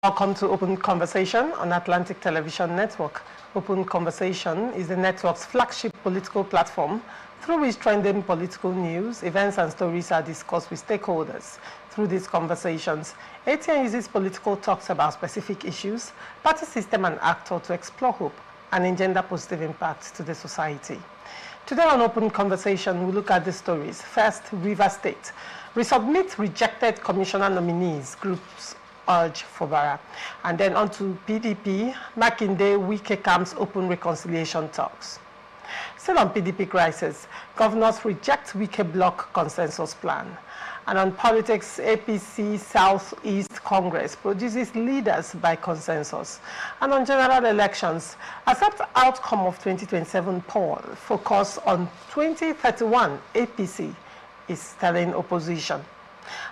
Welcome to Open Conversation on Atlantic Television Network. Open Conversation is the network's flagship political platform through which trending political news, events and stories are discussed with stakeholders. Through these conversations, ATN uses political talks about specific issues, party system and actor to explore hope and engender positive impact to the society. Today on Open Conversation, we look at the stories. First, River State. Resubmit rejected commissioner nominees, groups urge for Bara. And then on to PDP, Makinde, Wike camps open reconciliation talks. Still on PDP crisis, governors reject Wike bloc consensus plan. And on politics, APC Southeast Congress produces leaders by consensus. And on general elections, accept outcome of 2027 poll, focus on 2031 APC is telling opposition.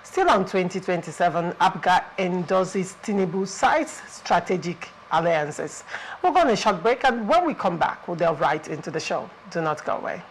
Still on 2027, APGA endorses Tinubu cites strategic alliances. We're going to a short break, and when we come back, we'll delve right into the show. Do not go away.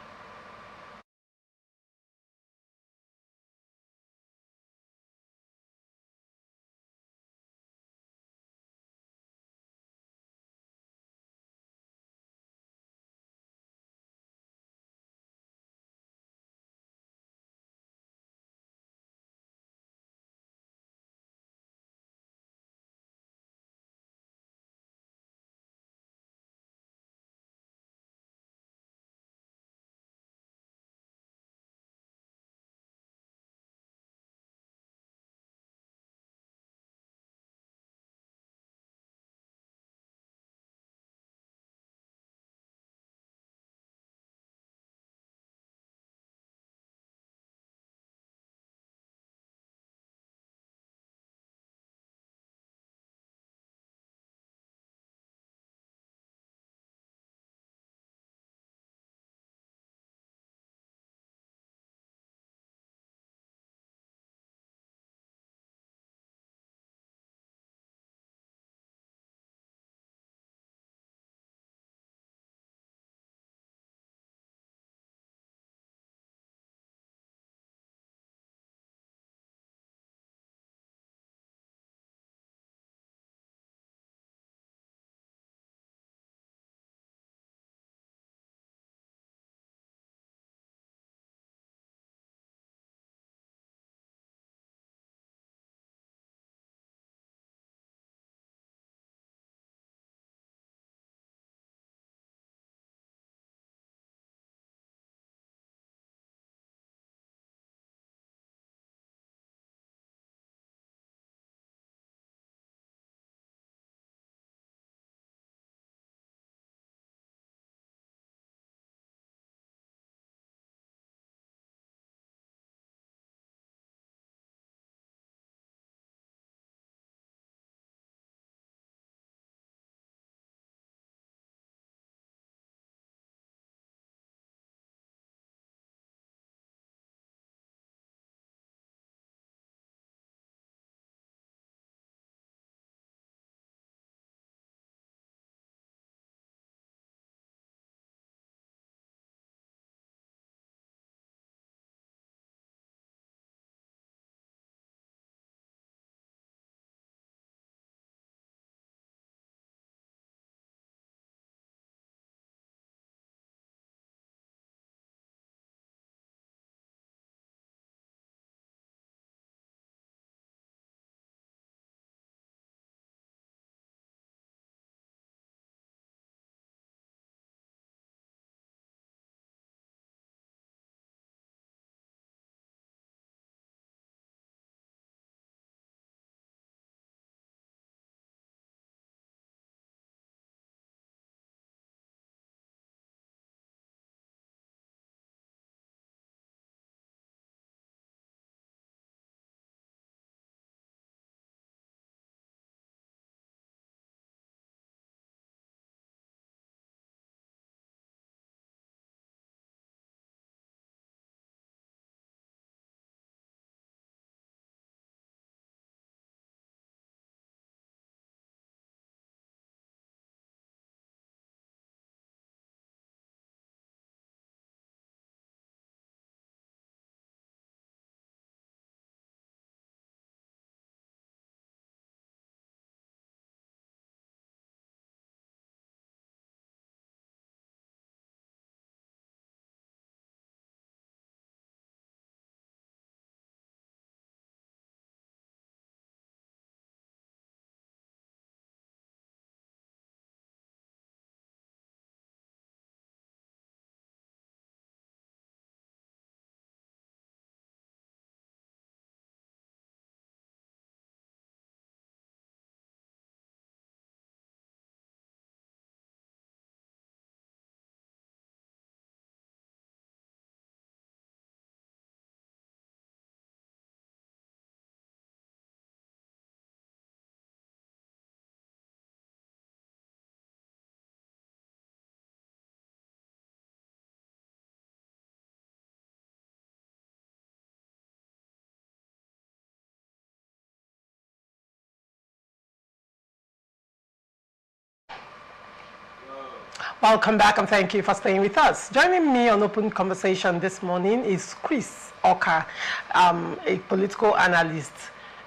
Welcome back and thank you for staying with us. Joining me on Open Conversation this morning is Chris Oka, a political analyst.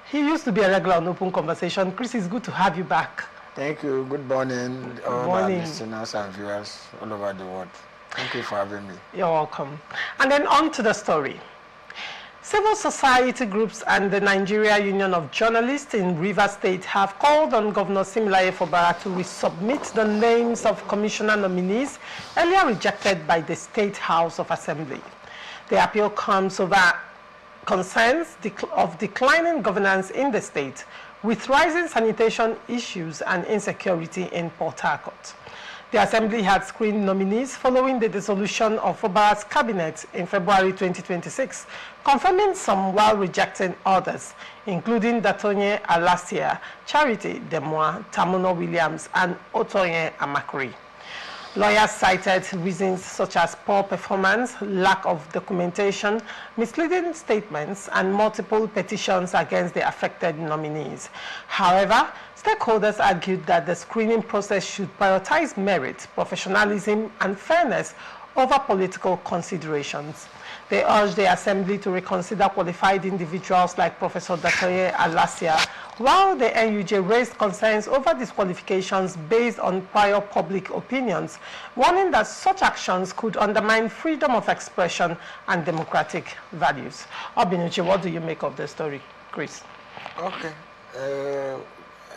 He used to be a regular on Open Conversation. Chris, it's good to have you back. Thank you. Good morning, all our listeners and viewers all over the world. Thank you for having me. You're welcome. And then on to the story. Civil society groups and the Nigeria Union of Journalists in Rivers State have called on Governor Similaye Fubara to resubmit the names of commissioner nominees earlier rejected by the State House of Assembly. The appeal comes over concerns of declining governance in the state, with rising sanitation issues and insecurity in Port Harcourt. The Assembly had screened nominees following the dissolution of Fubara's cabinet in February 2026, confirming some while rejecting others, including Datonye Alasia, Charity Demois, Tamuno Williams, and Otoye Amakri. Lawyers cited reasons such as poor performance, lack of documentation, misleading statements, and multiple petitions against the affected nominees. However, stakeholders argued that the screening process should prioritize merit, professionalism, and fairness over political considerations. They urged the Assembly to reconsider qualified individuals like Professor Datonye Alasia, while the NUJ raised concerns over disqualifications based on prior public opinions, warning that such actions could undermine freedom of expression and democratic values. Obinuche, what do you make of the story, Chris? Okay.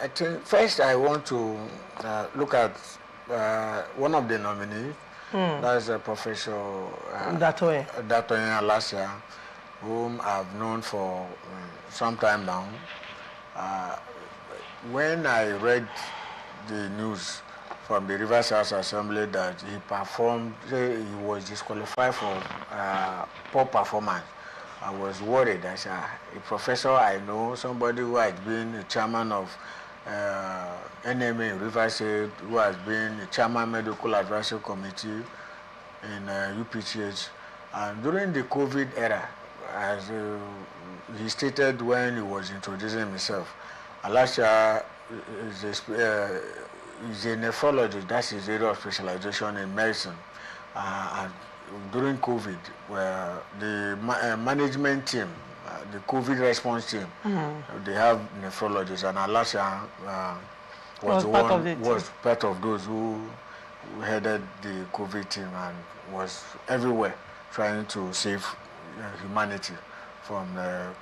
I think first I want to look at one of the nominees. That's Professor Datonye Alasia, whom I've known for some time now. When I read the news from the Rivers House Assembly that he was disqualified for poor performance, I was worried. I said, a professor I know, somebody who has been the chairman of NMA in Rivers State, who has been the chairman medical advisory committee in UPTH, and during the COVID era, as he stated when he was introducing himself, Alasia is a nephrologist. That's his area of specialization in medicine. And during COVID, where the management team, the COVID response team, they have nephrologists, and Alasia was part of those who headed the COVID team and was everywhere trying to save humanity from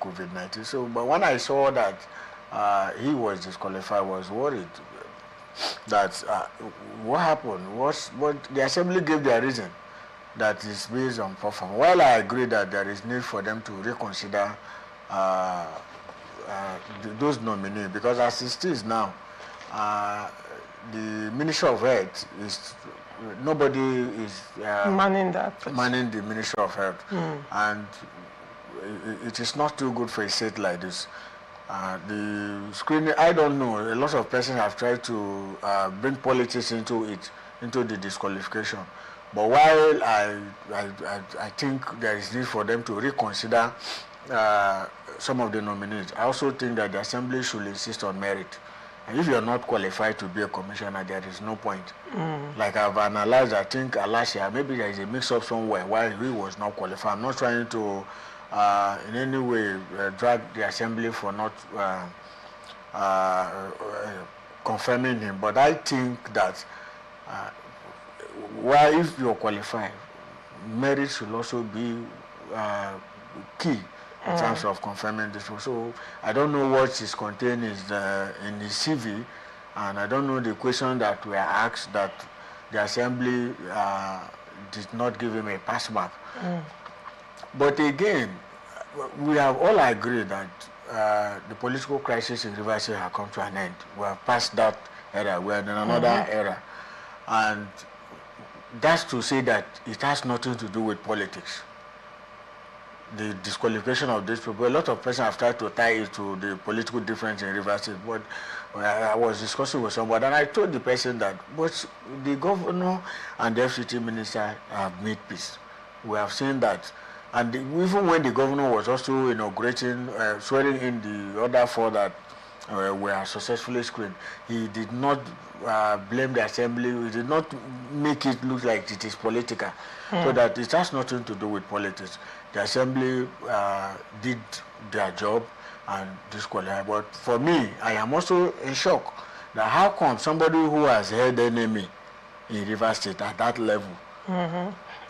COVID-19. So, but when I saw that he was disqualified, I was worried that what happened was what the Assembly gave their reason that is based on performance. While I agree that there is need for them to reconsider those nominees, because as it is now, the Ministry of Health is nobody is manning the Ministry of Health, and it is not too good for a state like this. The screening, I don't know. A lot of persons have tried to bring politics into it, into the disqualification. But while I think there is need for them to reconsider some of the nominees, I also think that the Assembly should insist on merit. And if you are not qualified to be a commissioner, there is no point. Like I've analyzed, I think Alasia, maybe there is a mix-up somewhere while he was not qualified. I'm not trying to in any way drag the Assembly for not confirming him. But I think that while if you're qualified, merit should also be key in terms of confirming this. So I don't know what is contained in the CV, and I don't know the question that were asked that the Assembly did not give him a pass back. But again, we have all agreed that the political crisis in Rivers State has come to an end. We have passed that era. We are in another era. And that's to say that it has nothing to do with politics. The disqualification of these people, a lot of persons have tried to tie it to the political difference in Rivers State. But I was discussing with somebody, and I told the person that but the governor and the FCT minister have made peace. We have seen that. And even when the governor was also inaugurating, swearing in the other four that were successfully screened. He did not blame the assembly. He did not make it look like it is political, so that it has nothing to do with politics. The assembly did their job and disqualified. But for me, I am also in shock that how come somebody who has held enemy in Rivers State at that level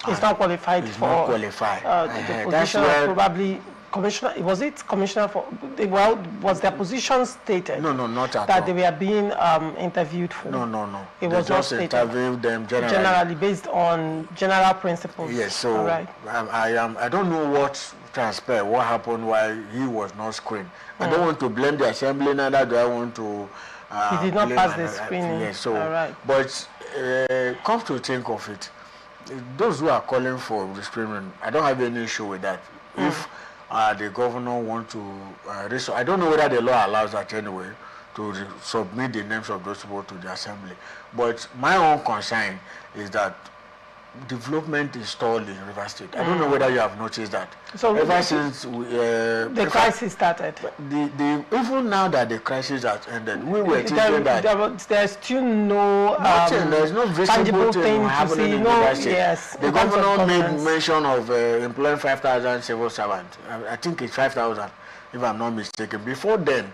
He's not qualified for not qualified. The position of probably commissioner. Was it commissioner for? Well, was their position stated? No, not at that all. they were being interviewed for. No. It they was not just stated. interviewed them Generally based on general principles. Yes. So all right. I don't know what transpired, what happened while he was not screened. I don't want to blame the assembly, neither do I want to. He did not pass the screening. Yes. So, all right. but come to think of it, those who are calling for the screening, I don't have any issue with that. If the governor want to I don't know whether the law allows that anyway, to submit the names of those people to the assembly. But my own concern is that development is stalled in Rivers State. I don't know whether you have noticed that. So ever since the crisis started, even now that the crisis has ended, we were thinking that there's still no there's no visible thing happening in Rivers State. Yes, the governor made mention of employing 5,000 civil servants. I think it's 5,000, if I'm not mistaken. Before then,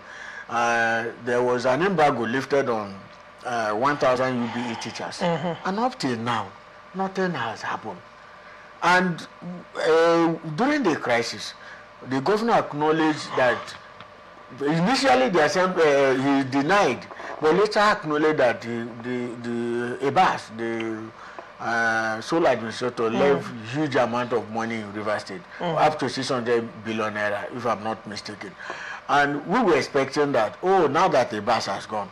there was an embargo lifted on 1,000 UBE teachers, and up till now, nothing has happened. And during the crisis, the governor acknowledged that initially the assembly he denied, but later acknowledged that the EBAS, the sole administrator, left huge amount of money in Rivers State, up to 600 billion naira, if I'm not mistaken. And we were expecting that, now that the EBAS has gone,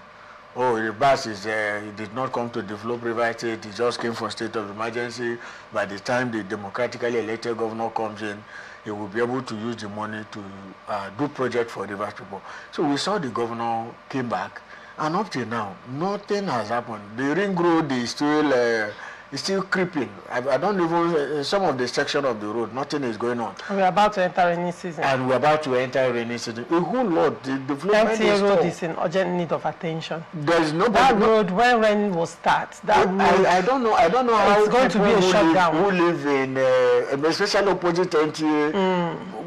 the bus is he did not come to develop Rivers State, he just came for state of emergency. By the time the democratically elected governor comes in, he will be able to use the money to do project for Rivers people. So we saw the governor came back, and up till now, nothing has happened. The ring road is still creeping. I don't even, some of the section of the road, nothing is going on. We're about to enter rainy season. And we're about to enter rainy season. A whole lot. The development MTA road is in urgent need of attention. There's nobody. That road, when rain will start, that road, I don't know how it's going to be a shutdown. Who live in, especially opposite NTA,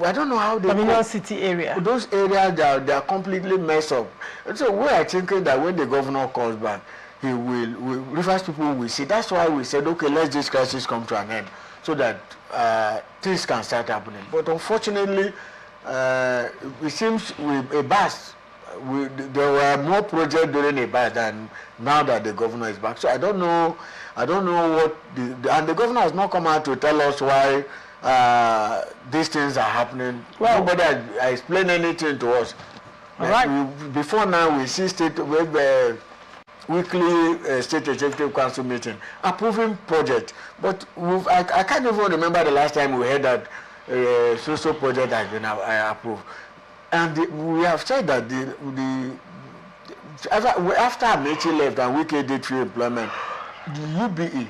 I don't know how they Dominion City area. Those areas, they are completely messed up. And so we are thinking that when the governor comes back, he will Rivers people will see. That's why we said, okay, let this crisis come to an end, so that things can start happening. But unfortunately, it seems with a bus, there were more projects during a bus than now that the governor is back. So I don't know what and the governor has not come out to tell us why these things are happening. Well, nobody has explained anything to us. Right. Before now, we see state weekly state executive council meeting approving project, but I can't even remember the last time we heard that social project has been approved. And we have said that after Amechi left and Wike did free employment, the UBE,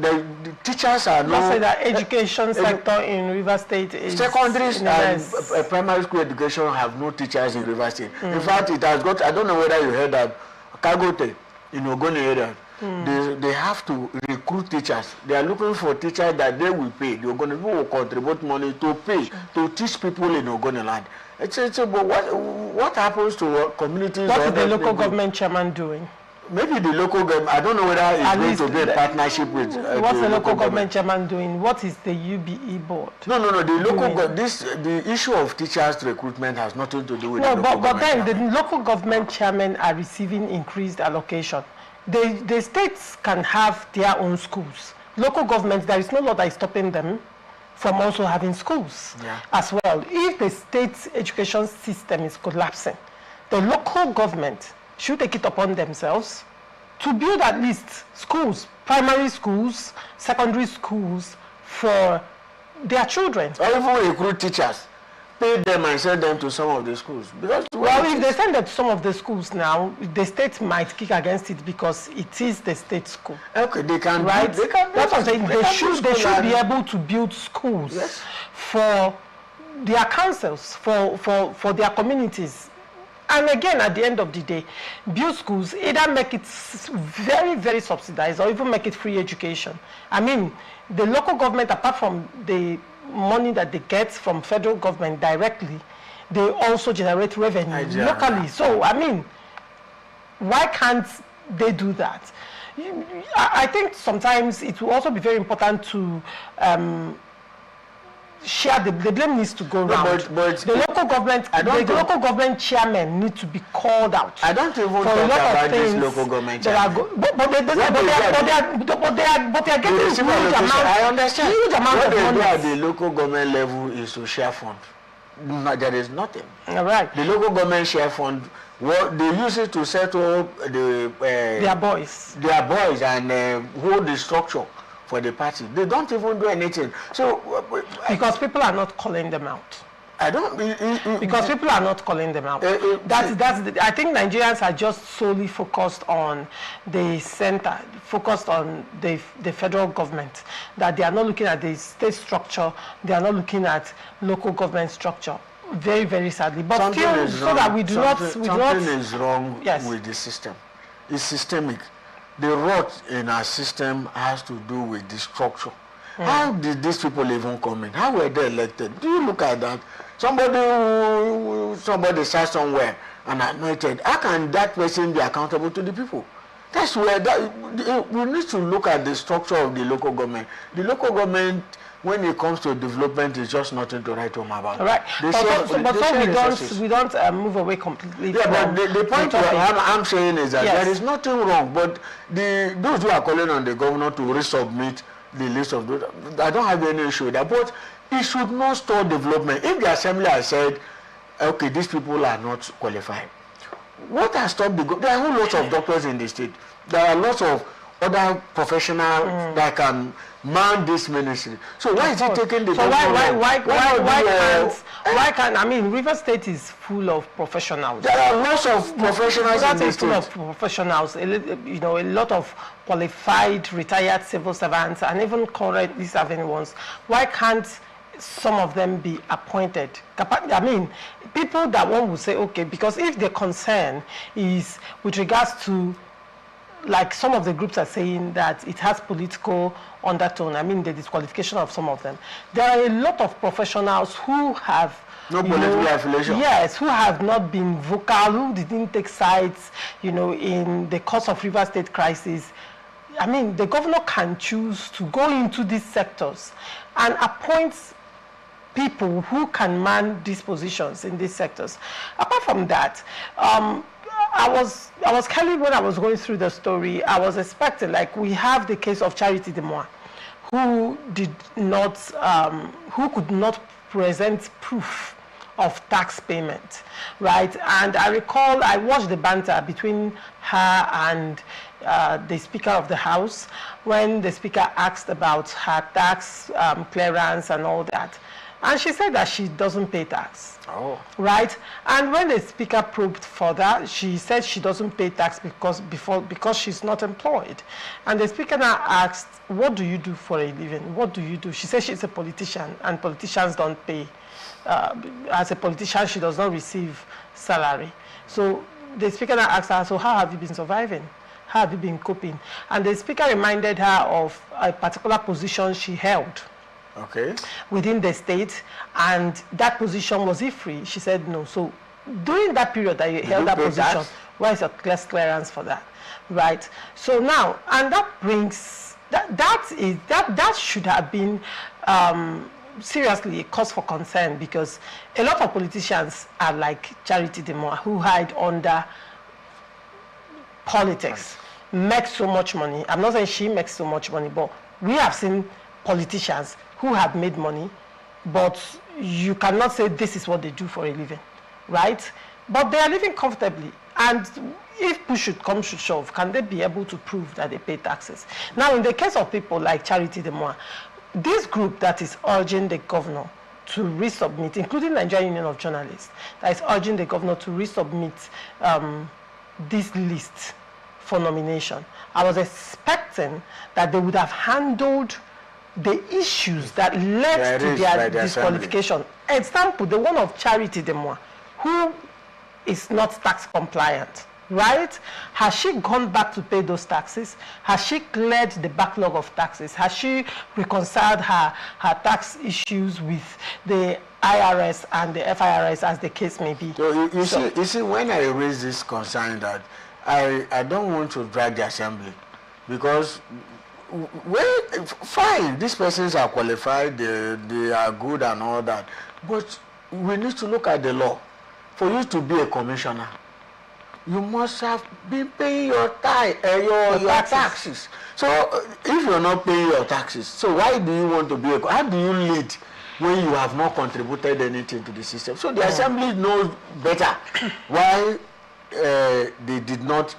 the teachers are not. Say that education sector in Rivers State is secondary and primary school education have no teachers in Rivers State. In fact, it has got. I don't know whether you heard that Kagote in Ogoni area. They have to recruit teachers. They are looking for teachers that they will pay. The Ogoni people will contribute money to pay to teach people in Ogoni land. But what happens to communities? What is the local government chairman doing? Maybe the local government, I don't know whether it's going to be a partnership with what's the local government chairman doing? What is the UBE board? No, the local the issue of teachers recruitment has nothing to do with the local government. But then the local government chairmen are receiving increased allocation. The states can have their own schools. Local governments, there is no law that is stopping them from also having schools as well. If the state's education system is collapsing, the local government should take it upon themselves to build at least schools, primary schools, secondary schools for their children. Or even recruit teachers, pay them and send them to some of the schools. Because if they send them to some of the schools now, the state might kick against it because it is the state school. Okay, they can. Right? That's what I'm saying. They should be able to build schools for their councils for their communities. And again, at the end of the day, build schools, either make it very, very subsidized or even make it free education. I mean, the local government, apart from the money that they get from federal government directly, they also generate revenue locally. So, I mean, why can't they do that? I think sometimes it will also be very important to share the blame needs to go round. But the local government chairman need to be called out. I don't even talk about this local government chairman. But they are getting huge amounts. I understand. Huge amount what of they money. do at the local government level is to share fund. No, there is nothing. All right. The local government share fund, what they use it to settle their boys and hold the structure for the party. They don't even do anything. So because people are not calling them out. Because people are not calling them out. I think Nigerians are just solely focused on the center, focused on the federal government. That they are not looking at the state structure. They are not looking at local government structure. Very, very sadly. But something still, so that we do not. Something is wrong with the system. It's systemic. The rot in our system has to do with the structure. How did these people even come in? How were they elected? Do you look at that? Somebody sat somewhere and anointed. How can that person be accountable to the people? That's where we need to look at the structure of the local government. The local government, when it comes to development, is just nothing to write home about. All right. We don't move away completely. Yeah, but the point I'm saying is that there is nothing wrong. But those who are calling on the governor to resubmit the list of those, I don't have any issue with that. But it should not stall development. If the assembly has said, okay, these people are not qualified, what has stopped there are a whole lot of doctors in the state. There are lots of other professionals that can man this ministry. So why is it taking the why can't I mean River State is full of professionals. There are lots of professionals in the state. Full of professionals, a lot of qualified retired civil servants and even currently serving ones. Why can't some of them be appointed? I mean, people that one would say, okay, because if the concern is with regards to, like some of the groups are saying that it has political undertone, I mean the disqualification of some of them. There are a lot of professionals who have no political affiliation. Yes, who have not been vocal, who didn't take sides, in the course of River State crisis. I mean, the governor can choose to go into these sectors and appoint people who can man these positions in these sectors. Apart from that, I was careful when I was going through the story. I was expecting, like, we have the case of Charity Demois, who could not present proof of tax payment, right? And I recall I watched the banter between her and the Speaker of the House when the Speaker asked about her tax clearance and all that. And she said that she doesn't pay tax. Oh. Right? And when the Speaker probed further, she said she doesn't pay tax because she's not employed. And the Speaker now asked, what do you do for a living? What do you do? She said she's a politician and politicians don't pay. As a politician, she does not receive salary. So the Speaker now asked her, so how have you been surviving? How have you been coping? And the Speaker reminded her of a particular position she held. Okay. Within the state, and that position was free. She said no. So during that period that you held that position, where is your clearance for that? Right. So now, and that brings that should have been seriously a cause for concern, because a lot of politicians are like Charity Demois, who hide under politics, make so much money. I'm not saying she makes so much money, but we have seen politicians who have made money, but you cannot say this is what they do for a living, right? But they are living comfortably. And if push should come to shove, can they be able to prove that they pay taxes? Now, in the case of people like Charity Demois, this group that is urging the governor to resubmit, including Nigerian Union of Journalists, that is urging the governor to resubmit this list for nomination, I was expecting that they would have handled the issues that led to their disqualification. Example, the one of Charity Demois, who is not tax compliant, right? Has she gone back to pay those taxes? Has she cleared the backlog of taxes? Has she reconciled her tax issues with the IRS and the FIRS, as the case may be? So you see, when I raise this concern that I don't want to drag the assembly, because well, fine, these persons are qualified, they are good and all that, but we need to look at the law. For you to be a commissioner, you must have been paying your taxes. So if you're not paying your taxes, so why do you want to be how do you lead when you have not contributed anything to the system? So the assembly knows better why they did not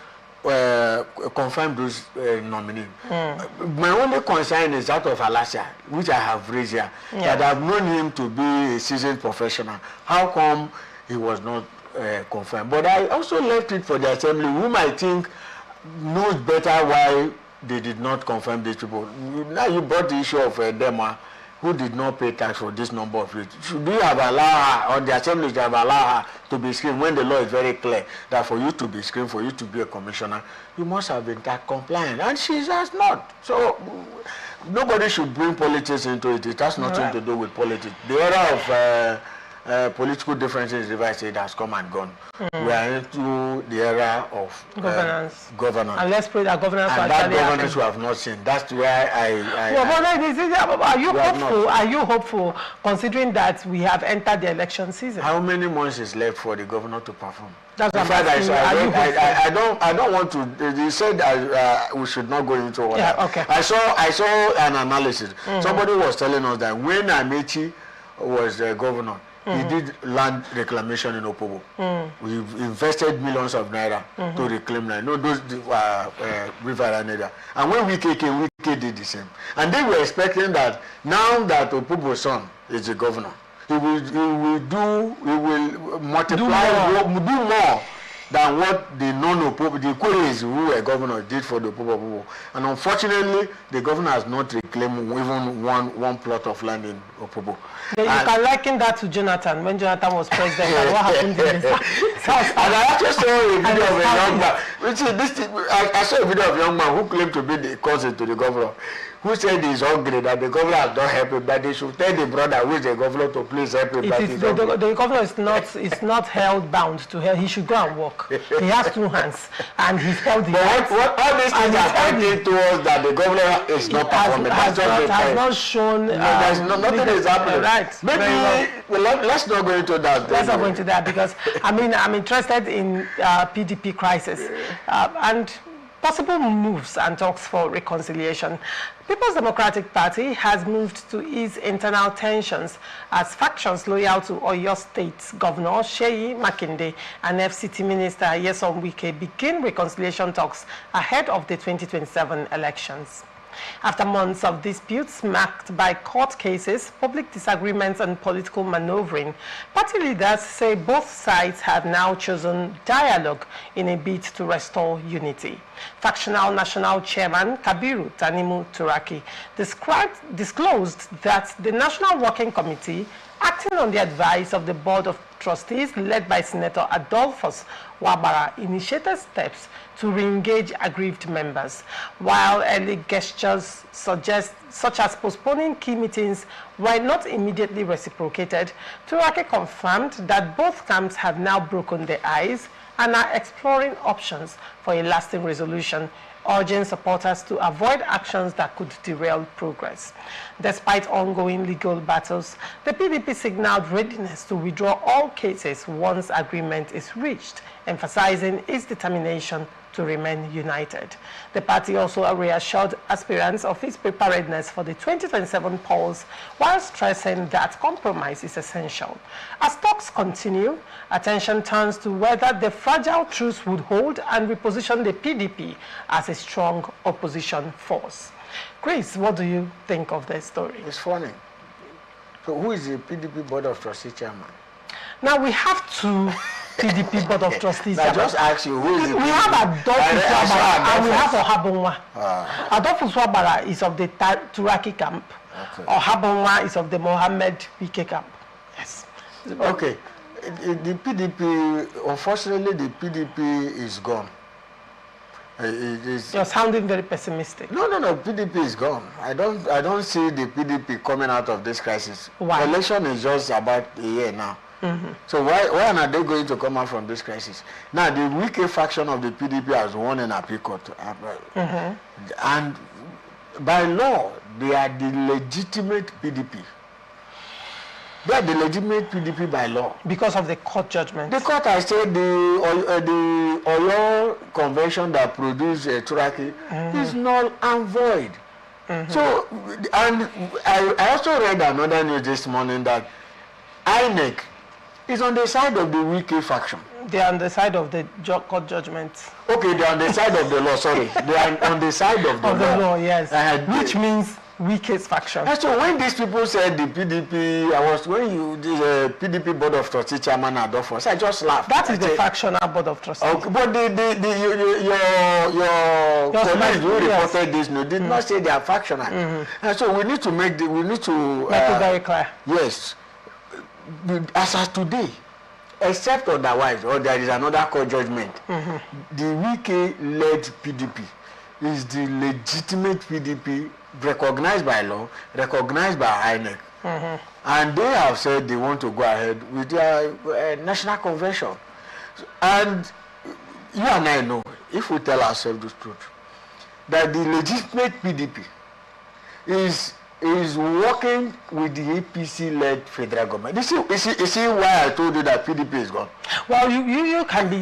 confirm those nominees. My only concern is that of Alasia, which I have raised here, that I've known him to be a seasoned professional. How come he was not confirmed? But I also left it for the assembly, whom I think knows better why they did not confirm these people. Now you brought the issue of Dema, who did not pay tax for this number of years. Should we have allowed her, or the assembly should have allowed her to be screened, when the law is very clear that for you to be screened, for you to be a commissioner, you must have been tax compliant, and she has not. So nobody should bring politics into it. It has nothing to do with politics. The era of political differences in River State has come and gone. We are into the era of governance. And let's pray that governance and that governance we have not seen. That's where are you hopeful? Are you hopeful, considering that we have entered the election season? How many months is left for the governor to perform? That's what I don't want to. They said we should not go into all that. Okay. I saw an analysis. Somebody was telling us that when Amechi was the governor, he did land reclamation in Opobo. We invested millions of naira to reclaim land. No, those river and area. And when Wike came, Wike did the same. And they were expecting that now that Opobo's son is the governor, he will multiply, do more than what the non-Opobo, the Queries who were governor did for the Opobo. And unfortunately, the governor has not reclaimed even one plot of land in Opobo. You can liken that to Jonathan, when Jonathan was president, and what happened in the South. And I actually saw a video of a young man. I saw a video of a young man who claimed to be the cousin to the governor, who said he's hungry, that the governor has not helped him, but they should tell the brother who is the governor to please help him. The governor is not held bound to help. He should go and work. He has 2 hands, and he's held the hands. What all these things are pointing towards that the governor is not performing. Has not shown. Nothing is happening. Right. Maybe let's not go into that. Let's not go into that, because I'm interested in PDP crisis and possible moves and talks for reconciliation. People's Democratic Party has moved to ease internal tensions as factions loyal to Oyo State Governor Seyi Makinde and FCT Minister Nyesom Wike begin reconciliation talks ahead of the 2027 elections. After months of disputes marked by court cases, public disagreements and political maneuvering, party leaders say both sides have now chosen dialogue in a bid to restore unity. Factional National Chairman Kabiru Tanimu Turaki disclosed that the National Working Committee, acting on the advice of the Board of Trustees led by Senator Adolphus Wabara, initiated steps to re-engage aggrieved members, while early gestures such as postponing key meetings were not immediately reciprocated. Turaki confirmed that both camps have now broken their ice and are exploring options for a lasting resolution, urging supporters to avoid actions that could derail progress. Despite ongoing legal battles, the PDP signaled readiness to withdraw all cases once agreement is reached, emphasizing its determination to remain united. The party also reassured aspirants of its preparedness for the 2027 polls, while stressing that compromise is essential. As talks continue, attention turns to whether the fragile truce would hold and reposition the PDP as a strong opposition force. Chris, what do you think of this story? It's funny. So who is the PDP Board of Trustees chairman? Now we have to PDP Board of Trustees. I just ask you, who is it? We have Adolphus Swabara and we have Ohabonwa. Adolphus Swabara is of the Turaki camp. Okay. Ohabonwa is of the Mohammed Wike camp. Yes. Okay. The PDP, unfortunately, the PDP is gone. You're sounding very pessimistic. No, PDP is gone. I don't see the PDP coming out of this crisis. Why? Election is just about a year now. So why are they going to come out from this crisis? Now, the Wike faction of the PDP has won in appeal court. And by law, they are the legitimate PDP. They are the legitimate PDP by law. Because of the court judgment. The court has said the Oyo convention that produced Turaki is null and void. So, and I also read another news this morning that INEC is on the side of the Wike faction. They are on the side of the court judgment. Okay, they are on the side of the law, sorry. They are on the side of the law. Of the law, yes. Which means Wike's faction. And so when these people said the PDP, the PDP Board of Trustees chairman Adolphus, I just laughed. That is the factional Board of Trustees. Okay, but your colleagues who reported this did not say they are factional. And so we need to make it very clear. Yes. As of today, except otherwise, or there is another court judgment, the Wike-led PDP is the legitimate PDP recognized by law, recognized by INEC. And they have said they want to go ahead with their national convention. And you and I know, if we tell ourselves the truth, that the legitimate PDP is working with the APC-led federal government. You see why I told you that PDP is gone? Well, you can be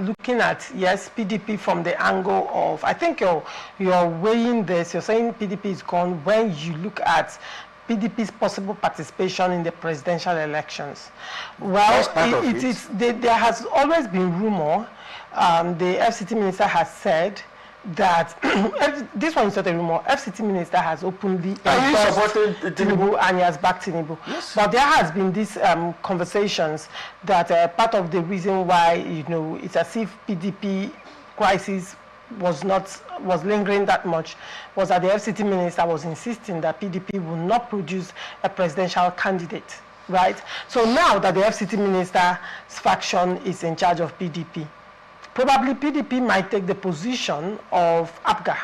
looking at, yes, PDP from the angle of, I think you're weighing this, you're saying PDP is gone when you look at PDP's possible participation in the presidential elections. Well, there has always been rumor, the FCT minister has said, that this one is not a rumor. FCT minister has openly endorsed Tinubu and he has backed Tinubu. Yes. But there has been these conversations that part of the reason why it's as if PDP crisis was lingering that much was that the FCT minister was insisting that PDP will not produce a presidential candidate, right? So now that the FCT minister's faction is in charge of PDP, probably PDP might take the position of APGA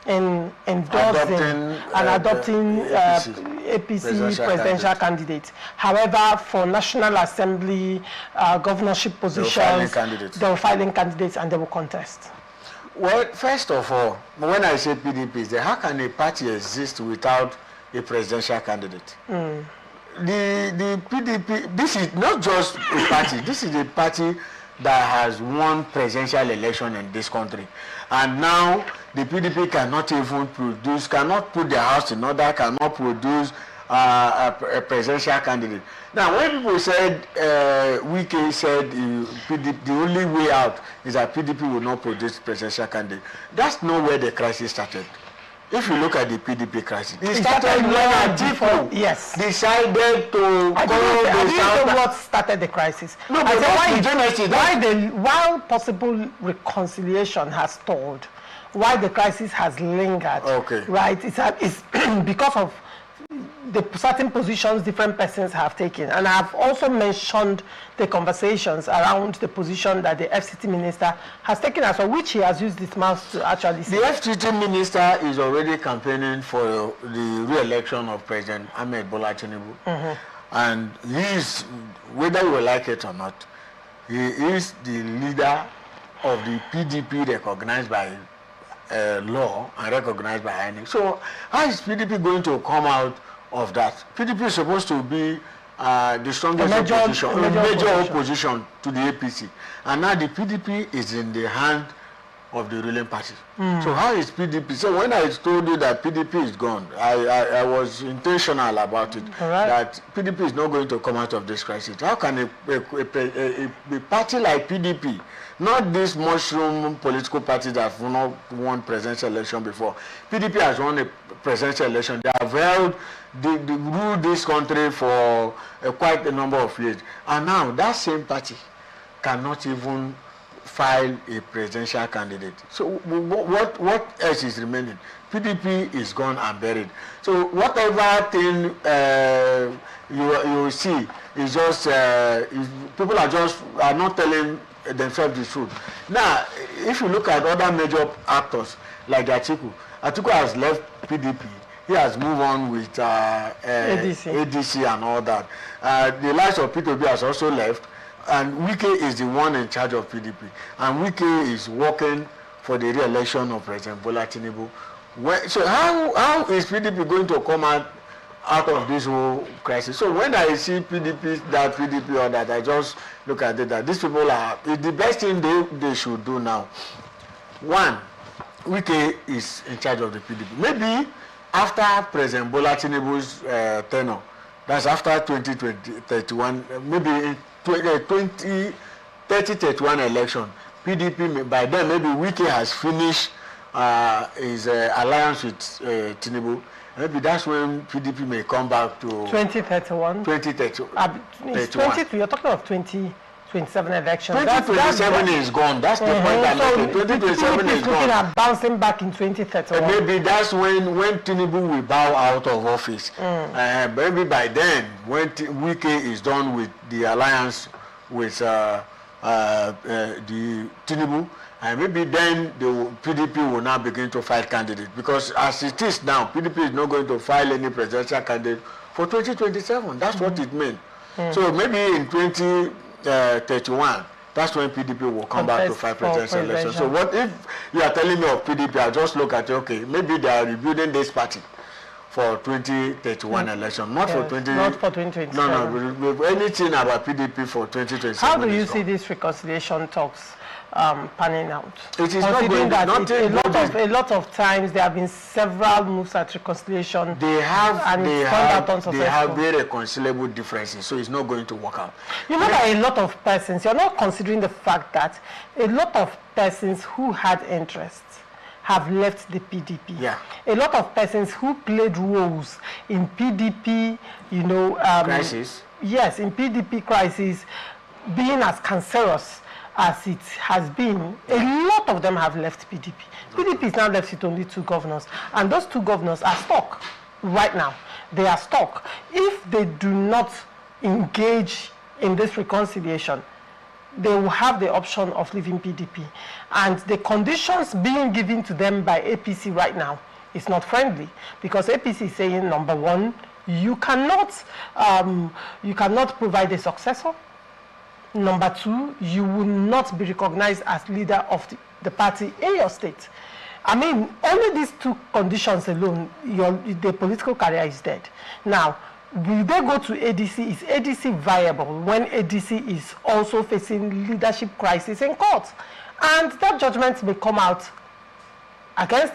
in endorsing and adopting APC presidential candidates. However, for National Assembly governorship positions, they will file in candidates and they will contest. Well, first of all, when I say PDP, how can a party exist without a presidential candidate? The PDP, this is not just a party, this is a party that has won presidential election in this country. And now the PDP cannot even produce, cannot put their house in order, cannot produce a presidential candidate. Now when people said, Wike said the only way out is that PDP will not produce presidential candidate, that's not where the crisis started. If you look at the PDP crisis, it started when people decided to I don't know what started the crisis. No, but while possible reconciliation has stalled, why the crisis has lingered, right? It's because of the certain positions different persons have taken. And I've also mentioned the conversations around the position that the FCT minister has taken as well, which he has used his mouth to actually say. The FCT minister is already campaigning for the re-election of President Ahmed Bola Tinubu. And he is, whether you like it or not, he is the leader of the PDP recognized by law and recognized by INEC. So how is PDP going to come out of that? PDP is supposed to be the strongest major opposition to the APC. And now the PDP is in the hand of the ruling party. So how is PDP? So when I told you that PDP is gone, I was intentional about it. That PDP is not going to come out of this crisis. How can a party like PDP, not this mushroom political party that have not won presidential election before, PDP has won a presidential election. They have held, they ruled this country for quite a number of years. And now that same party cannot even file a presidential candidate. So what else is remaining? PDP is gone and buried. So whatever thing you see is just people are not telling themselves the truth. Now, if you look at other major actors like Atiku has left PDP. He has moved on with ADC and all that. The likes of P2B has also left, and Wike is the one in charge of PDP. And Wike is working for the re-election of President Bola Tinubu. So how is PDP going to come out of this whole crisis? So when I see PDP or that, I just look at it that these people are, the best thing they should do now. One, Wike is in charge of the PDP. Maybe after President Bola Tinubu's tenure, that's after 2031, maybe in 2031 election, PDP, by then maybe Wike has finished his alliance with Tinubu. Maybe that's when PDP may come back to 2031. 2031. You're talking of 2027 election. 2027 is gone. That's the point I'm making. 2027 is gone. Looking at bouncing back in 2031. Maybe that's when Tinubu will bow out of office. Maybe by then, when Wike is done with the alliance with the Tinubu, and maybe then the PDP will now begin to file candidates. Because as it is now, PDP is not going to file any presidential candidate for 2027. That's what it means. So maybe in 2031, that's when PDP will come back to file presidential elections. So what if you are telling me of PDP, I just look at it, okay, maybe they are rebuilding this party for 2031 election, not for 2027. No, anything about PDP for 2027. How do you see these reconciliation talks panning out? It is not going that a lot of times there have been several moves at reconciliation. They have irreconcilable differences, so it's not going to work out. You know that a lot of persons, you're not considering the fact that a lot of persons who had interests have left the PDP. Yeah. A lot of persons who played roles in PDP, crisis. Yes, in PDP crisis, being as cancerous as it has been, a lot of them have left PDP. PDP is now left with only 2 governors, and those 2 governors are stuck right now. They are stuck. If they do not engage in this reconciliation, they will have the option of leaving PDP. And the conditions being given to them by APC right now is not friendly, because APC is saying, number one, you cannot provide a successor. Number 2, you will not be recognized as leader of the party in your state. I mean, only these 2 conditions alone, the political career is dead. Now, will they go to ADC? Is ADC viable when ADC is also facing leadership crisis in court? And that judgment may come out against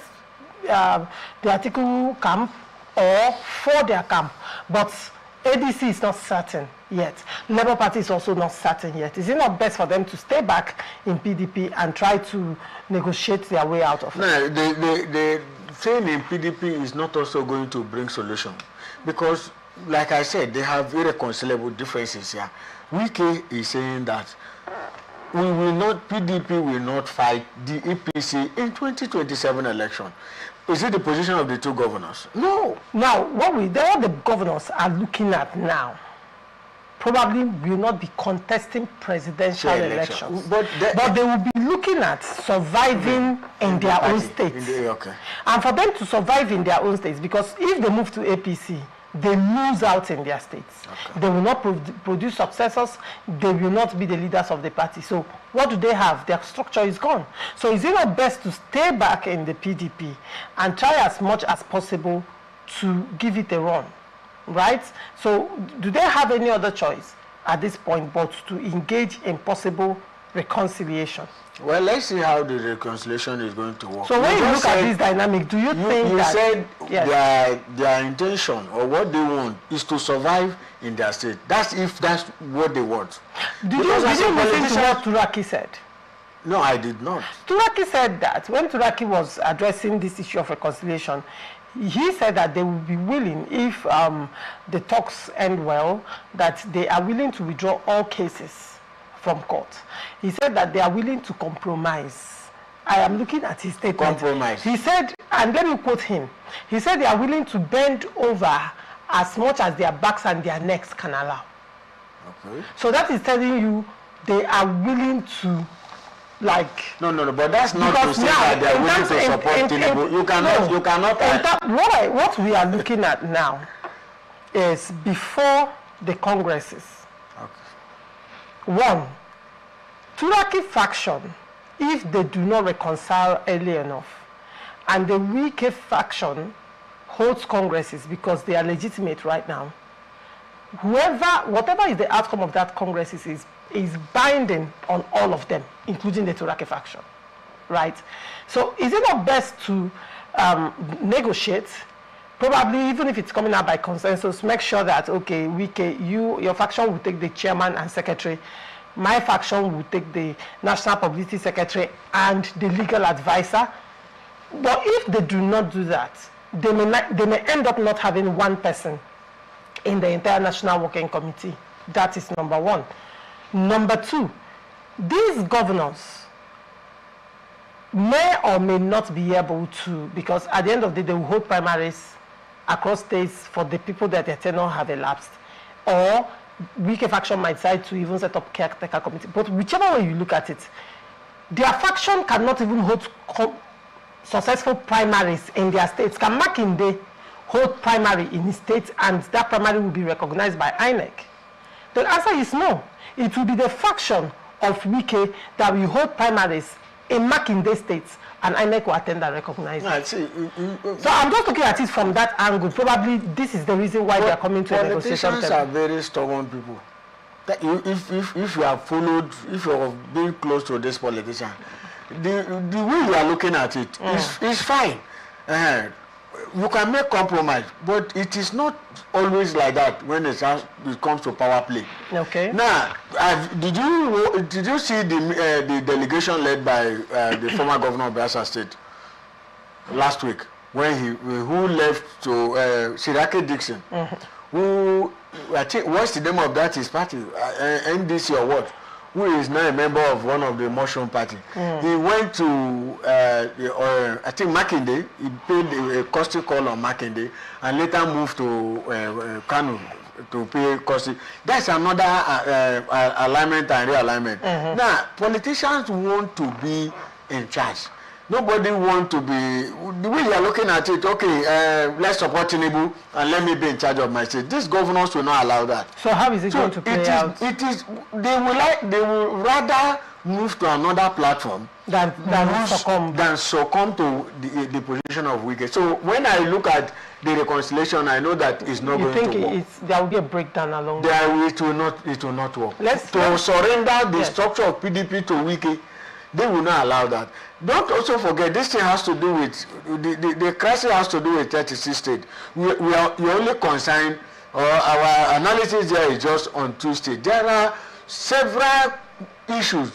the Atiku camp or for their camp. But ADC is not certain yet. Labour Party is also not certain yet. Is it not best for them to stay back in PDP and try to negotiate their way out of it? No, the thing in PDP is not also going to bring solution, because, like I said, they have irreconcilable differences here. Wike is saying that PDP will not fight the EPC in 2027 election. Is it the position of the 2 governors? No. Now, what the governors are looking at now probably will not be contesting presidential elections. But they will be looking at surviving in their own states. And for them to survive in their own states, because if they move to APC, they lose out in their states. They will not produce successors. They will not be the leaders of the party. So what do they have? Their structure is gone. So is it not best to stay back in the PDP and try as much as possible to give it a run, right? So do they have any other choice at this point but to engage in possible reconciliation? Well, let's see how the reconciliation is going to work. So when you look at this dynamic, do you think you that... said yes, their intention or what they want is to survive in their state. That's if that's what they want. Did you listen to what Turaki said? No, I did not. Turaki said that when Turaki was addressing this issue of reconciliation, he said that they will be willing, if the talks end well, that they are willing to withdraw all cases from court. He said that they are willing to compromise. I am looking at his statement. Compromise. He said, and let me quote him, he said they are willing to bend over as much as their backs and their necks can allow. Okay. So that is telling you they are willing to, like... No, but that's not to say that they are willing to support Tinubu. You cannot... What we are looking at now is before the congresses. Okay. One, Turaki faction, if they do not reconcile early enough, and the Wike faction holds congresses because they are legitimate right now, whatever is the outcome of that congresses is binding on all of them, including the Turaki faction, right? So is it not best to negotiate? Probably, even if it's coming out by consensus, make sure that, okay, Wike, your faction will take the chairman and secretary, my faction will take the national publicity secretary and the legal advisor. But if they do not do that, they may end up not having one person in the entire National Working Committee. That is number one. Number two, these governors may or may not be able to, because at the end of the day, they will hold primaries across states for the people that their tenure have elapsed, or Wike faction might decide to even set up caretaker committee. But whichever way you look at it, their faction cannot even hold successful primaries in their states. Can Makinde hold primary in his state and that primary will be recognized by INEC? The answer is no. It will be the faction of Wike that will hold primaries in Makinde states and INEC will attend and recognize it. So I'm just looking at it from that angle. Probably this is the reason why they are coming to a negotiation. Politicians are very stubborn people. If you have followed, if you have been close to this politician, the way you are looking at it is fine. You can make compromise, but it is not always like that when it comes to power play. Okay. Now, did you see the delegation led by the former governor of Bayelsa State last week, when who left to Sirake Dixon, who I think what's the name of that his party, NDC or what? Who is now a member of one of the Mushroom Party. He went to, I think Makinde, he paid a costly call on Makinde, and later moved to Kano to pay costly. That's another alignment and realignment. Now, politicians want to be in charge. Nobody want to be, the way you are looking at it, okay, let's support Tinubu and let me be in charge of my state. These governors will not allow that. So how is it going to play out? They will rather move to another platform than succumb to the position of Wike. So when I look at the reconciliation, I know that it's not going to work. There will be a breakdown along the way. It will not work. To surrender the structure of PDP to Wike, they will not allow that. Don't also forget, this thing has to do with, the crisis has to do with 36 states. You're only concerned, or our analysis there is just on 2 states. There are several issues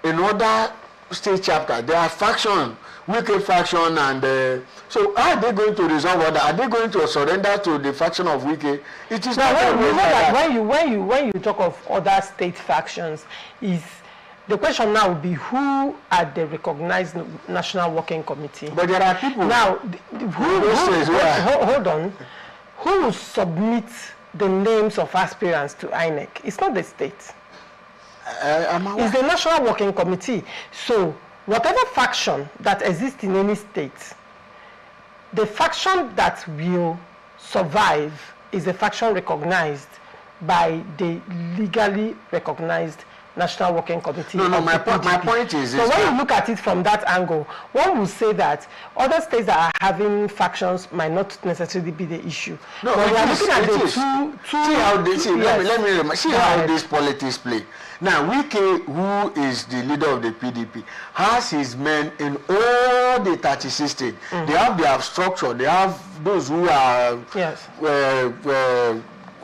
in other state chapters. There are factions, Wike faction, and so how are they going to resolve that? Are they going to surrender to the faction of Wike? It is not when you talk of other state factions, the question now will be who are the recognized National Working Committee. But there are people. Now, hold on. Who will submit the names of aspirants to INEC? It's not the state. It's the National Working Committee. So, whatever faction that exists in any state, the faction that will survive is a faction recognized by the legally recognized National Working Committee. No, my point is... So when you look at it from that angle, one will say that other states that are having factions might not necessarily be the issue. No, but we are looking at the see how these politics play. Now, Wike, who is the leader of the PDP, has his men in all the 36 states. They have their structure. They have those who are...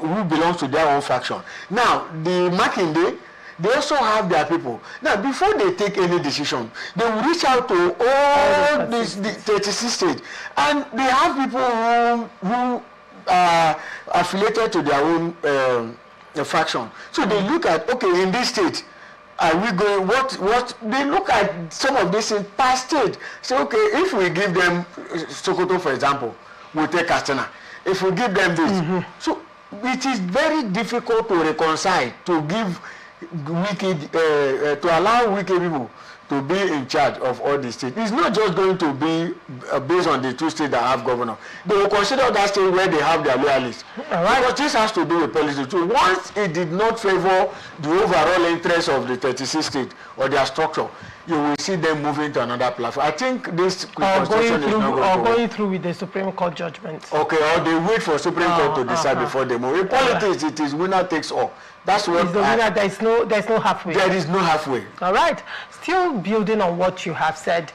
who belong to their own faction. Now, the Makinde, they also have their people. Now, before they take any decision, they will reach out to all the 36 states. And they have people who are affiliated to their own faction. So they look at, okay, in this state, are we going, what they look at some of this in past state. Say, okay, if we give them Sokoto, for example, we take Katsina. If we give them this, so it is very difficult to reconcile, to give wicked, to allow wicked people to be in charge of all the states. It's not just going to be based on the 2 states that have governor. They will consider that state where they have their loyalists. Right. Because this has to do with policy too. Once it did not favor the overall interest of the 36 states or their structure, you will see them moving to another platform. I think this constitution is not going to going through with the Supreme Court judgment. Okay, or they wait for Supreme Court to decide before they move. In politics, it is winner takes all. That's what there's no halfway. There is no halfway. All right. Still building on what you have said,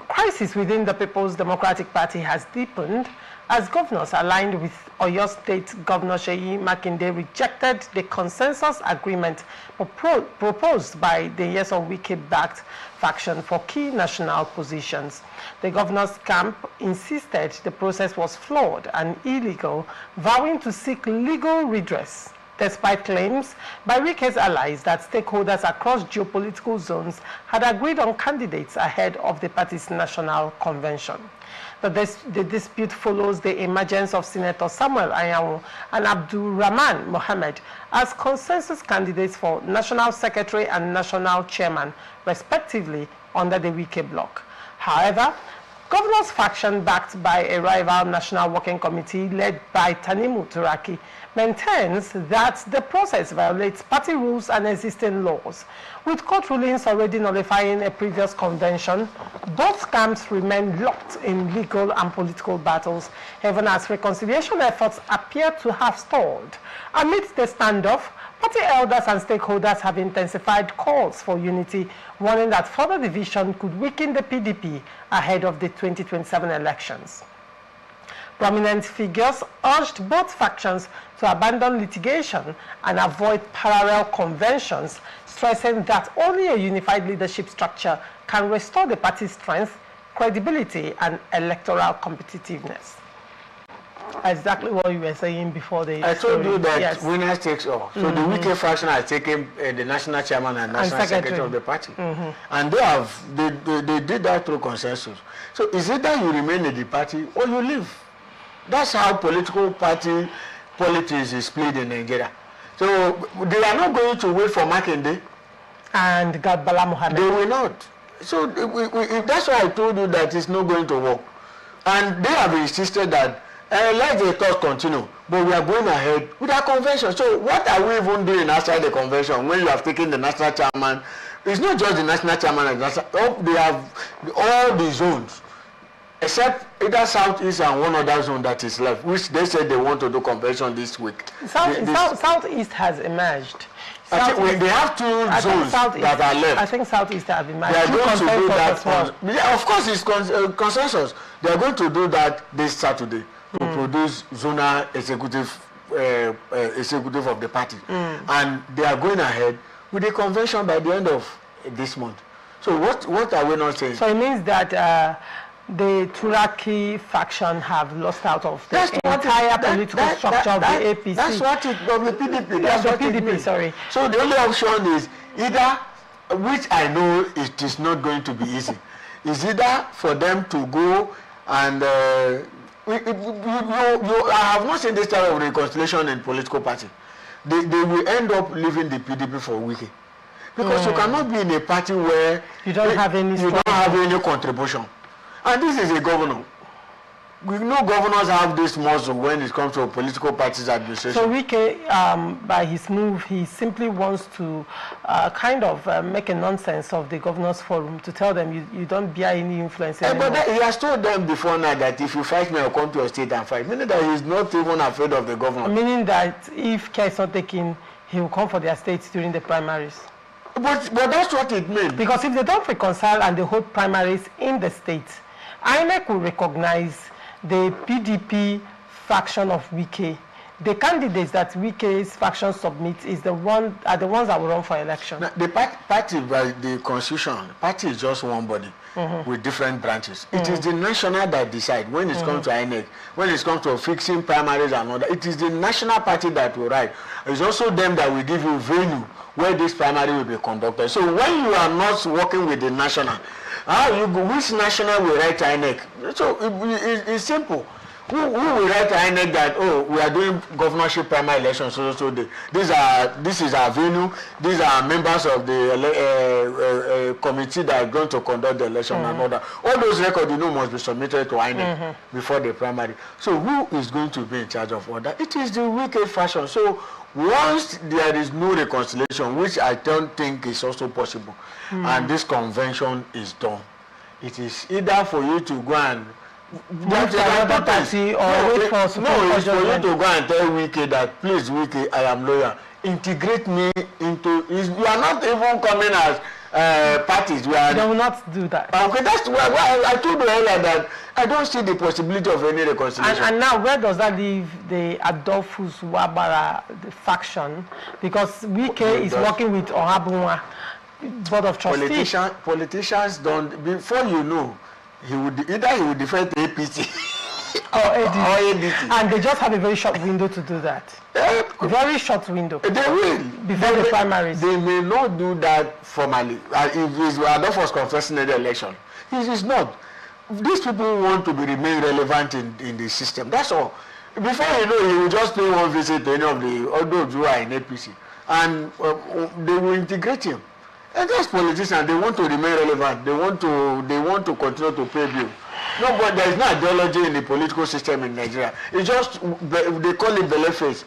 crisis within the People's Democratic Party has deepened as governors aligned with Oyo State Governor Seyi Makinde rejected the consensus agreement proposed by the Nyesom Wike-backed faction for key national positions. The governor's camp insisted the process was flawed and illegal, vowing to seek legal redress, despite claims by Wike's allies that stakeholders across geopolitical zones had agreed on candidates ahead of the party's national convention. The dispute follows the emergence of Senator Samuel Anyanwu and Abdul Rahman Mohammed as consensus candidates for national secretary and national chairman, respectively, under the Wike bloc. However, governor's faction, backed by a rival National Working Committee led by Tanimu Turaki, maintains that the process violates party rules and existing laws. With court rulings already nullifying a previous convention, both camps remain locked in legal and political battles, even as reconciliation efforts appear to have stalled. Amidst the standoff, party elders and stakeholders have intensified calls for unity, warning that further division could weaken the PDP ahead of the 2027 elections. Prominent figures urged both factions to abandon litigation and avoid parallel conventions, stressing that only a unified leadership structure can restore the party's strength, credibility, and electoral competitiveness. Exactly what you were saying before the I told you that winners takes all. So the Wike faction has taken the national chairman and national secretary of the party. And they did that through consensus. So is it that you remain in the party or you leave? That's how political party politics is played in Nigeria. So they are not going to wait for Makinde and Bala Mohammed. They will not. So that's why I told you that it's not going to work. And they have insisted that let the talk continue, but we are going ahead with our convention. So what are we even doing outside the convention when you have taken the national chairman? It's not just the national chairman and they have all the zones, except either Southeast and one other zone that is left, which they said they want to do convention this week. Southeast has emerged. I think they have 2 zones that are left. I think Southeast have emerged. They are going to do that. Yeah, of course, it's consensus. They are going to do that this Saturday to produce zonal executive of the party. And they are going ahead with the convention by the end of this month. So what are we not saying? So it means that the Turaki faction have lost out of the entire political structure of the APC. That's what it, of the PDP. That's the what PDP, it means. sorry. So the only option is either, which I know it is not going to be easy, is either for them to go and I have not seen this type of reconciliation in political party. They will end up leaving the PDP for Wike. Because you cannot be in a party where you don't have any contribution. And this is a governor. We know governors have this muscle when it comes to political parties administration. So Wike, by his move, he simply wants to kind of make a nonsense of the governors' forum to tell them you don't bear any influence anymore. But he has told them before now that if you fight me, I'll come to your state and fight. Meaning that he's not even afraid of the governor. Meaning that if care is not taken, he will come for their states during the primaries. But that's what it means. Because if they don't reconcile and they hold primaries in the states, INEC will recognize the PDP faction of Wike the candidates that Wike's faction submits are the ones that will run for election. Now, the party, by the constitution, party is just one body with different branches. It is the national that decide when it comes to INEC, when it comes to fixing primaries and all that. It is the national party that will write. It's also them that will give you venue where this primary will be conducted. So when you are not working with the national, which national will write INEC? So it's simple. Who will write INEC that, oh, we are doing governorship primary elections, this is our venue, these are members of the committee that are going to conduct the election and all that. All those records, must be submitted to INEC before the primary. So who is going to be in charge of all that? It is the Wike faction. So once there is no reconciliation, which I don't think is also possible, and this convention is done, it is either for you to go and it's for you to go and tell Wike that, please, Wike, I am loyal. Integrate me into. You are not even coming as parties. They will not do that. Okay, that's why I told you earlier that I don't see the possibility of any reconciliation. And now, where does that leave the Adolphus Wabara, the faction? Because Wike is working with Ohabunwa, Board of Trustees. Politicians don't. Before you know, he would defend APC or ADC. And they just have a very short window to do that. Very short window. They will. Before the primaries. They may not do that formally. If it's Adolphus confessing the election, it is not. These people want to remain relevant in the system. That's all. Before you know, he will just pay one visit to any of the others who are in APC. And they will integrate him. And those politicians, they want to remain relevant. They want to continue to pay bills. No, but there is no ideology in the political system in Nigeria. It's just, they call it belly face.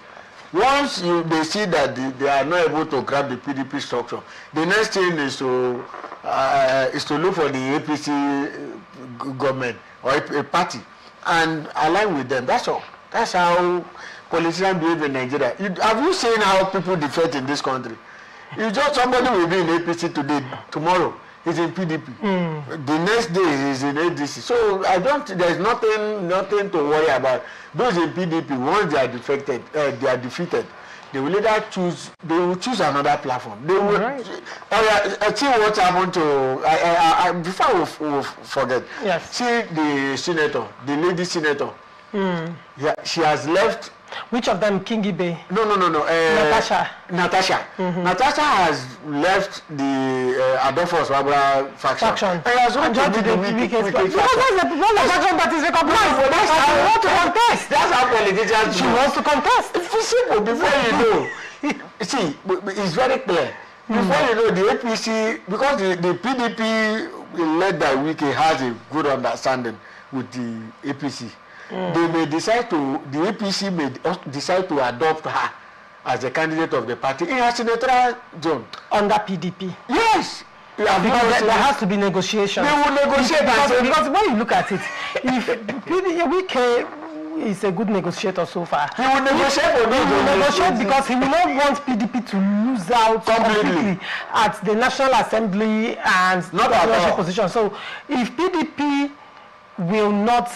Once they see that they are not able to grab the PDP structure, the next thing is to look for the APC government or a party and align with them. That's all. That's how politicians behave in Nigeria. Have you seen how people defect in this country? It's just somebody will be in APC today, tomorrow he's in PDP. The next day he's in ADC. So there's nothing to worry about. Those in PDP, once they are defected, they are defeated, they will either choose another platform. They will see what happened to before we forget. Yes. See the senator, the lady senator. Yeah, she has left. Which of them, Kingibe? No. Natasha. Natasha has left the Adolphus Wabara faction. And has gone to the Wike faction. Because that's the faction that is recognized. She wants to contest. That's how politicians do. She wants to contest. It's simple. Before you know, see, it's very clear. Before you know, the APC, because the PDP led by Wike has a good understanding with the APC. They may decide the APC may decide to adopt her as a candidate of the party in a senatorial zone. Under PDP? Yes. Because there has to be negotiation. They will negotiate. Because when you look at it, if Wike is a good negotiator so far. He will negotiate for He will negotiate because he will not want PDP to lose out completely at the National Assembly and not at all position. So if PDP will not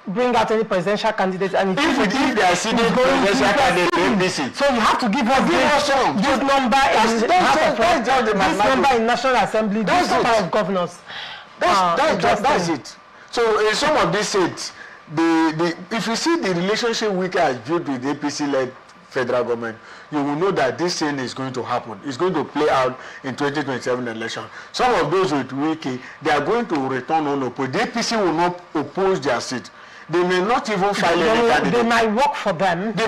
bring out any presidential candidates, and if they are seeing presidential candidates, so you have to give us this number in National Assembly, this number of governors. That's it. So in some of these states, if you see the relationship Wike has built with the APC-led federal government, you will know that this thing is going to happen. It's going to play out in 2027 election. Some of those with Wike, they are going to return unopposed. The APC will not oppose their seat. They may not even file any candidate. They might work for them. They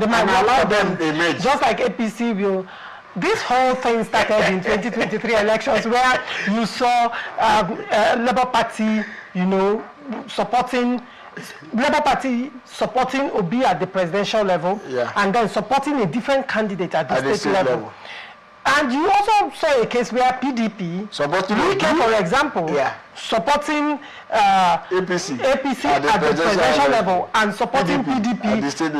might allow them. Just like APC will. This whole thing started in 2023 elections, where you saw Labour Party, supporting Obi at the presidential level, and then supporting a different candidate at the state level. And you also saw a case where PDP, Wike, for example, supporting APC at the presidential level and supporting PDP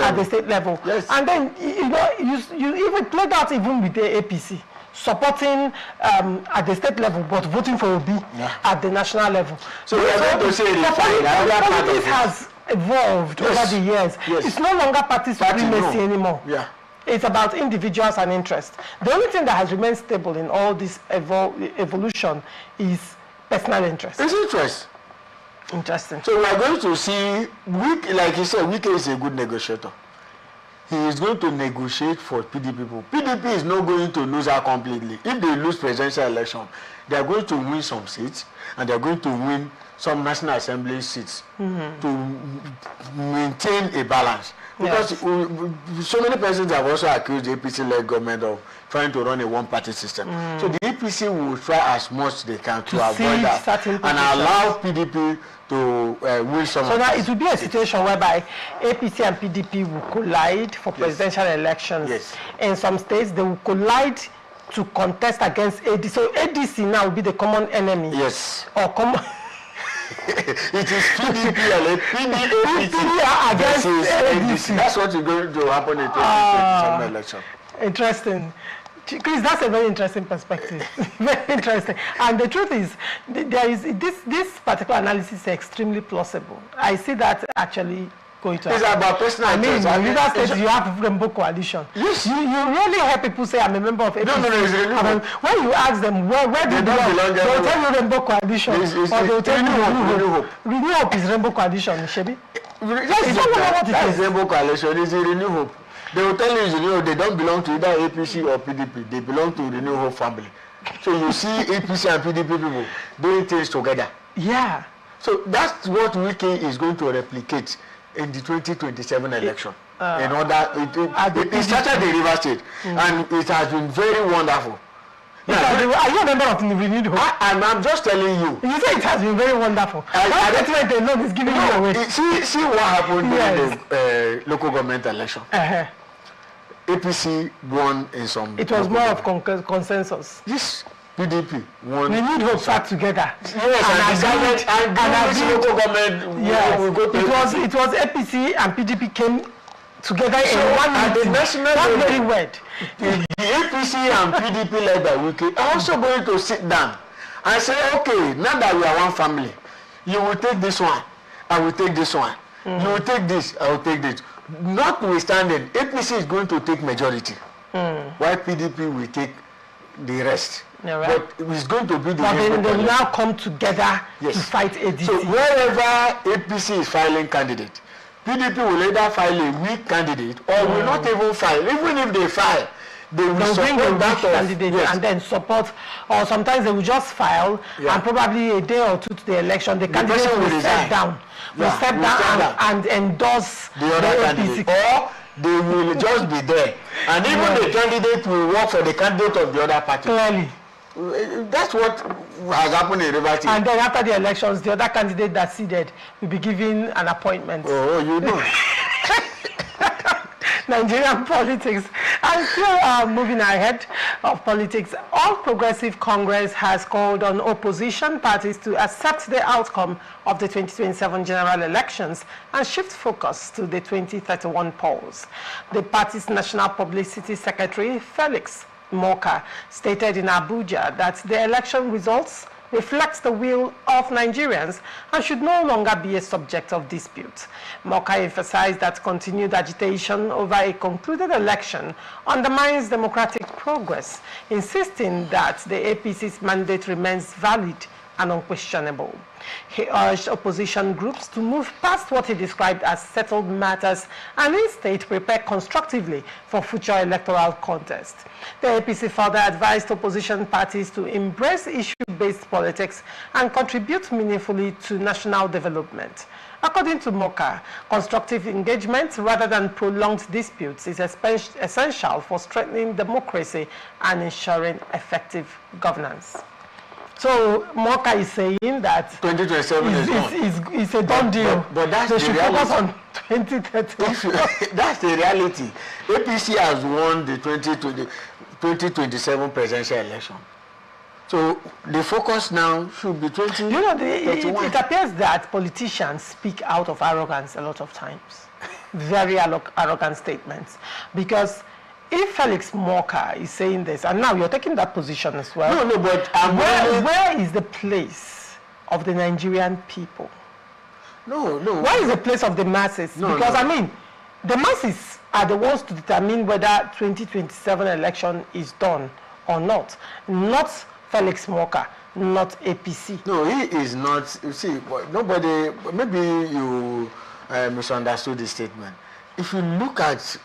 at the state level. Yes. And then, you even played out even with the APC, supporting at the state level, but voting for Obi at the national level. So we are going to say the politics evolved over the years. Yes. It's no longer party supremacy anymore. Yeah. It's about individuals and interests. The only thing that has remained stable in all this evolution is personal interest. It's interest. Interesting. So we are going to see, like you said, Wike is a good negotiator. He is going to negotiate for PDP people. PDP is not going to lose out completely. If they lose presidential election, they are going to win some seats, and they are going to win some National Assembly seats to maintain a balance. Because so many persons have also accused the APC-led government of trying to run a one-party system. So the APC will try as much they can to avoid that and allow PDP to win some. So now it will be a situation whereby APC and PDP will collide for presidential elections. Yes. In some states, they will collide to contest against ADC. So ADC now will be the common enemy. Yes. Or common. It is PDP and PDP against ADC. That's what is going to happen in 2027 election. Interesting. Chris, that's a very interesting perspective. Very interesting. And the truth is, there is this particular analysis is extremely plausible. I see that actually going to happen. It's about personal interest. I mean, in that state, you have Rainbow Coalition. Yes. You really hear people say, I'm a member of APC. No, it's really when you ask them, where do you belong? They'll tell you Rainbow Coalition. Or they'll tell you Renew Hope. Renew Hope is Rainbow Coalition, Shebi. That's Rainbow Coalition. It's a Renew Hope. They will tell you, they don't belong to either APC or PDP. They belong to Renew Hope family. So you see APC and PDP people doing things together. Yeah. So that's what Wike is going to replicate in the 2027 election. In order, it started the River State, and it has been very wonderful. Are you a member of the Renewed Hope? I'm just telling you. You say it has been very wonderful. That statement alone is giving you away. See what happened during the local government election. APC won in some. It was more of consensus. Yes. PDP won. Renewed Hope sat together. Yes, and local government. Yes. It was APC and PDP came together in one meeting. That's very weird. The APC and PDP led by Wike are also going to sit down and say, okay, now that we are one family, you will take this one, I will take this one. You will take this, I will take this. Notwithstanding, APC is going to take majority, while PDP will take the rest. Yeah, right. But it's going to be the. But then they will now come together to fight ADC. So wherever APC is filing candidate, PDP will either file a weak candidate or will not even file. Even if they file, they will bring a support that candidate and then support, or sometimes they will just file and probably a day or two to the election, the candidate will step down. Will step down and endorse the other candidate, or they will just be there. And even the candidate will work for the candidate of the other party. Clearly. That's what has happened in River State. And then after the elections, the other candidate that seeded will be given an appointment. Oh, you know. Nigerian politics. And still moving ahead of politics, All Progressive Congress has called on opposition parties to accept the outcome of the 2027 general elections and shift focus to the 2031 polls. The party's National Publicity Secretary, Felix Moka, stated in Abuja that the election results reflects the will of Nigerians and should no longer be a subject of dispute. Moka emphasized that continued agitation over a concluded election undermines democratic progress, insisting that the APC's mandate remains valid and unquestionable. He urged opposition groups to move past what he described as settled matters and instead prepare constructively for future electoral contest. The APC further advised opposition parties to embrace issue-based politics and contribute meaningfully to national development. According to Moka, constructive engagement rather than prolonged disputes is essential for strengthening democracy and ensuring effective governance. So Moka is saying that 2027 is a done deal. But that's they the should reality. focus on 2030. That's the reality. APC has won the 2027 presidential election. So the focus now should be 2031. You know, it appears that politicians speak out of arrogance a lot of times. Very arrogant statements. Because if Felix Moka is saying this, and now you're taking that position as well. No, but where is the place of the Nigerian people? No, no. Where is the place of the masses? No, because no. I mean, the masses are the ones to determine whether 2027 election is done or not Felix Moka, not APC. No, he is not. You see, nobody. Maybe you misunderstood the statement. If you look at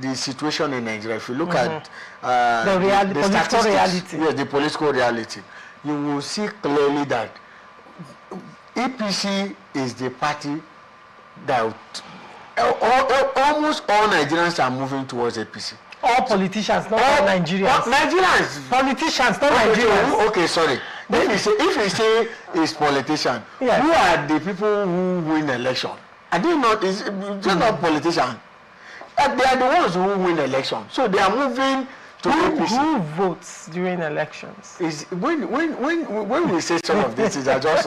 the situation in Nigeria, if you look at the political reality, yes, the political reality, you will see clearly that APC is the party that almost all Nigerians are moving towards APC. All politicians, not all Nigerians. All Nigerians. Politicians, not Nigerians. Okay, sorry. If you say it's politician, yes. Who are the people who win election? Are they not? It's not politicians. They are the ones who win election. So they are moving to APC. Who votes during elections? Is when we say some of this is just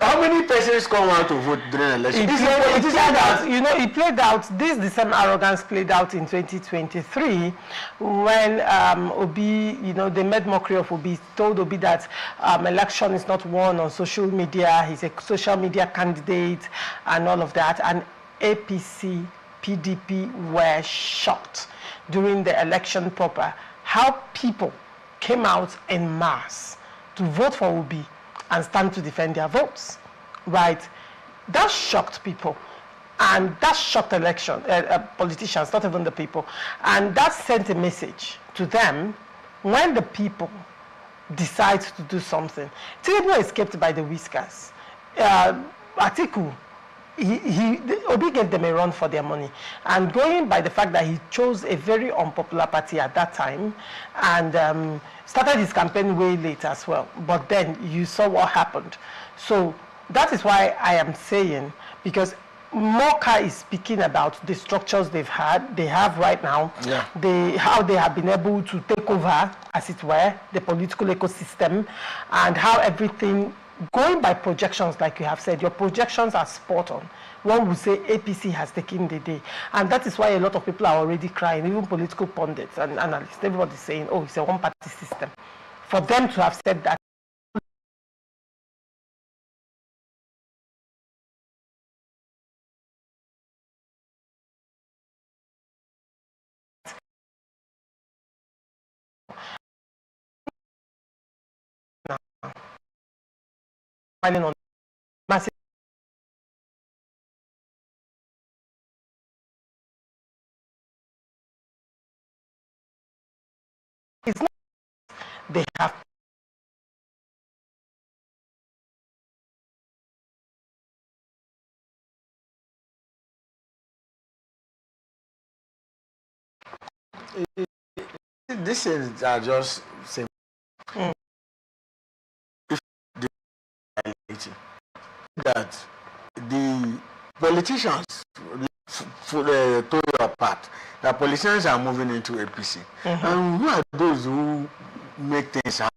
how many persons come out to vote during election? It played out. The same arrogance played out in 2023 when Obi, they made mockery of Obi, told Obi that election is not won on social media. He's a social media candidate and all of that. And APC, PDP were shocked during the election proper how people came out en masse to vote for Obi and stand to defend their votes, right? That shocked people, and that shocked politicians, not even the people, and that sent a message to them when the people decide to do something. Tinubu escaped by the whiskers. Atiku, Obi gave them a run for their money, and going by the fact that he chose a very unpopular party at that time and started his campaign way late as well. But then you saw what happened. So that is why I am saying, because Moka is speaking about the structures they have right now, how they have been able to take over, as it were, the political ecosystem, and how everything, going by projections, like you have said, your projections are spot on. One would say APC has taken the day. And that is why a lot of people are already crying, even political pundits and analysts. Everybody's saying, oh, it's a one-party system. For them to have said that, on massive, it's not, they have This is just simple. If the reality that the politicians told you apart, the politicians are moving into APC, and who are those who make things happen?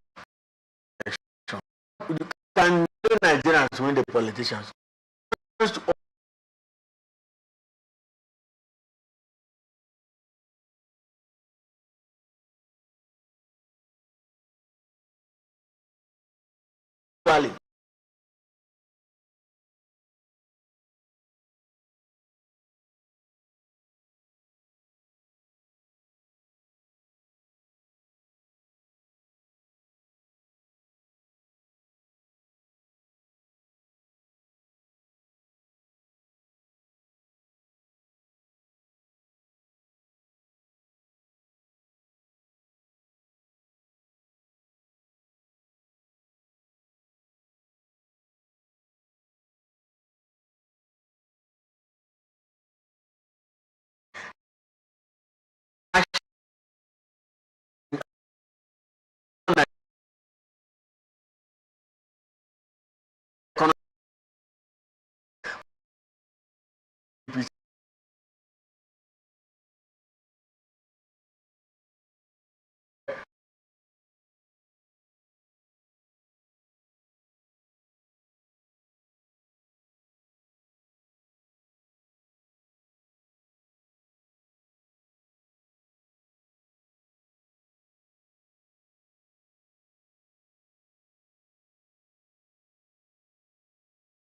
Can Nigerians win the politicians? Valley.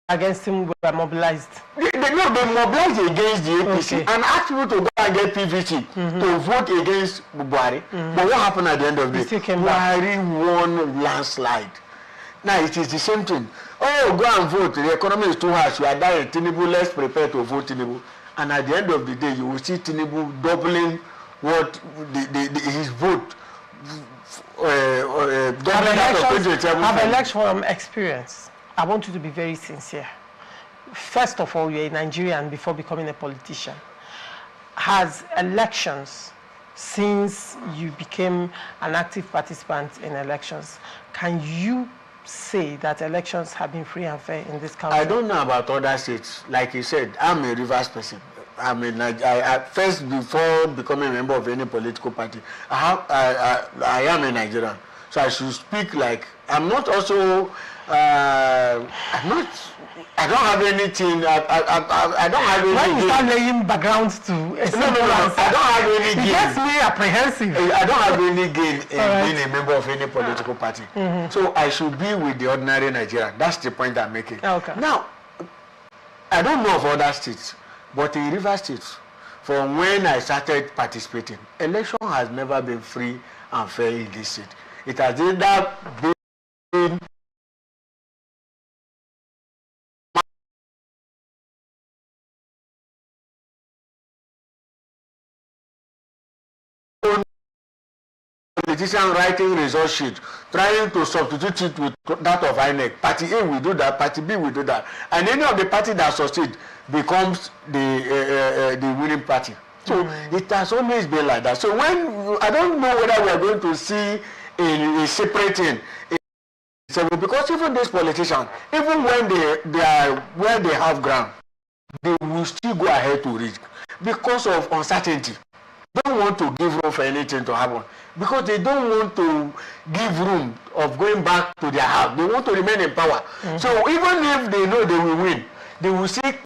against him were mobilized. They mobilized against the APC and asked people to go and get PVC to vote against Buhari. But what happened at the end of the day? Buhari won landslide. Now it is the same thing. Oh, go and vote. The economy is too harsh. You are dying. Tinubu, let's prepare to vote Tinubu. And at the end of the day, you will see Tinubu doubling what his vote. Have election from experience. I want you to be very sincere. First of all, you're a Nigerian before becoming a politician. Has elections, since you became an active participant in elections, can you say that elections have been free and fair in this country? I don't know about other states. Like you said, I'm a Rivers person. I first, before becoming a member of any political party, I am a Nigerian. So I should speak like, I'm not also, I don't have anything, I don't have any. When you start laying backgrounds to a simple answer, I don't have any gain. It gets me apprehensive. I don't have any gain in being a member of any political party. So I should be with the ordinary Nigerian. That's the point I'm making. Okay. Now, I don't know of other states, but in Rivers State, from when I started participating, election has never been free and fair in this state. It has either been politician writing result sheet, trying to substitute it with that of INEC. Party A will do that, Party B will do that. And any of the party that succeed becomes the winning party. So it has always been like that. So when, I don't know whether we are going to see a separate thing. Because even these politicians, even when they are where they have ground, they will still go ahead to risk because of uncertainty. They don't want to give room for anything to happen because they don't want to give room of going back to their house. They want to remain in power. So even if they know they will win, they will seek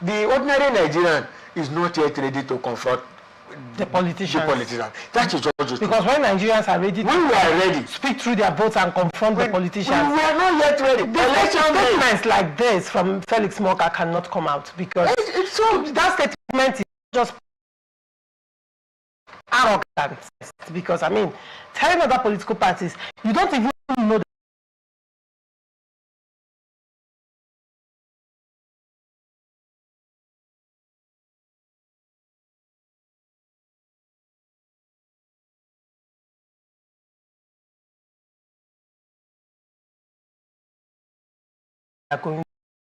the ordinary Nigerian is not yet ready to confront the politicians. That is just because when Nigerians are ready, when we are ready, speak through their votes and confront the politicians. We are not yet ready. Statements like this from Felix Moka cannot come out because that statement is just arrogant. Because I mean, telling other political parties, you don't even know.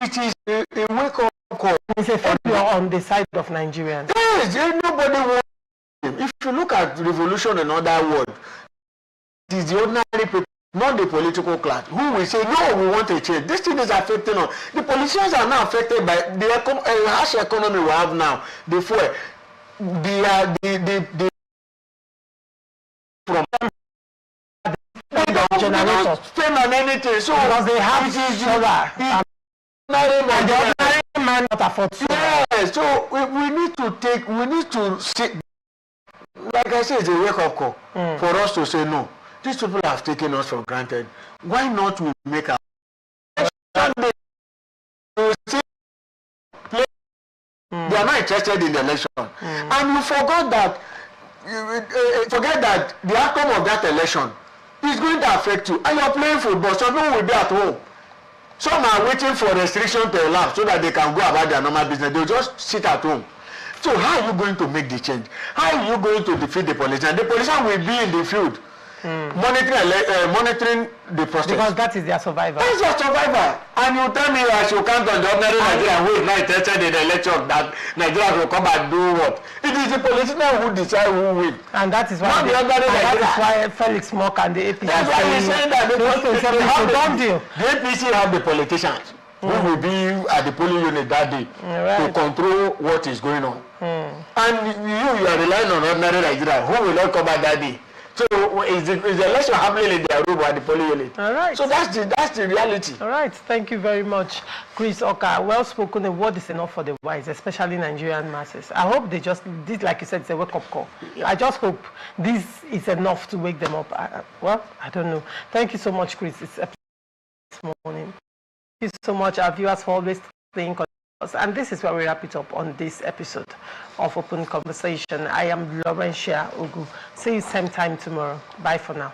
It is a wake-up call. It's a failure on the side of Nigerians. Yes, nobody wants him. If you look at revolution in other world, it is the ordinary people, not the political class, who will say, no, we want a change. This thing is affecting us. The politicians are now affected by the harsh economy we have now. Therefore, generators spend on anything, so because they have solar and the ordinary man not afford solar. Yes, so we need to see, like I said, it's a wake-up call for us to say no. These people have taken us for granted. Why not we make our they are not interested in the election, and you forget that the outcome of that election is going to affect you, and you are playing football. Some people will be at home. Some are waiting for restriction to elapse so that they can go about their normal business. They will just sit at home. So how are you going to make the change? How are you going to defeat the politician? The politician will be in the field monitoring the process. Because that is their survival. That is their survival. And you tell me I should count on the ordinary Nigerian who is not interested in the election that Nigeria will come and do what? It is the politician who decide who will. And that is why Felix Mock and the APC that's why he's saying that the APC have the politicians who will be at the polling unit that day to control what is going on. And you are relying on ordinary Nigeria who will not come back that day So is the election happening in their room or the polling unit? All right. So that's the reality. All right. Thank you very much, Chris Oka. Well spoken. A word is enough for the wise, especially Nigerian masses. I hope they just this, like you said, it's a wake-up call. Yeah. I just hope this is enough to wake them up. Well, I don't know. Thank you so much, Chris. It's a this morning. Thank you so much, our viewers, for always staying connected. And this is where we wrap it up on this episode of Open Conversation. I am Laurentia Ogu. See you same time tomorrow. Bye for now.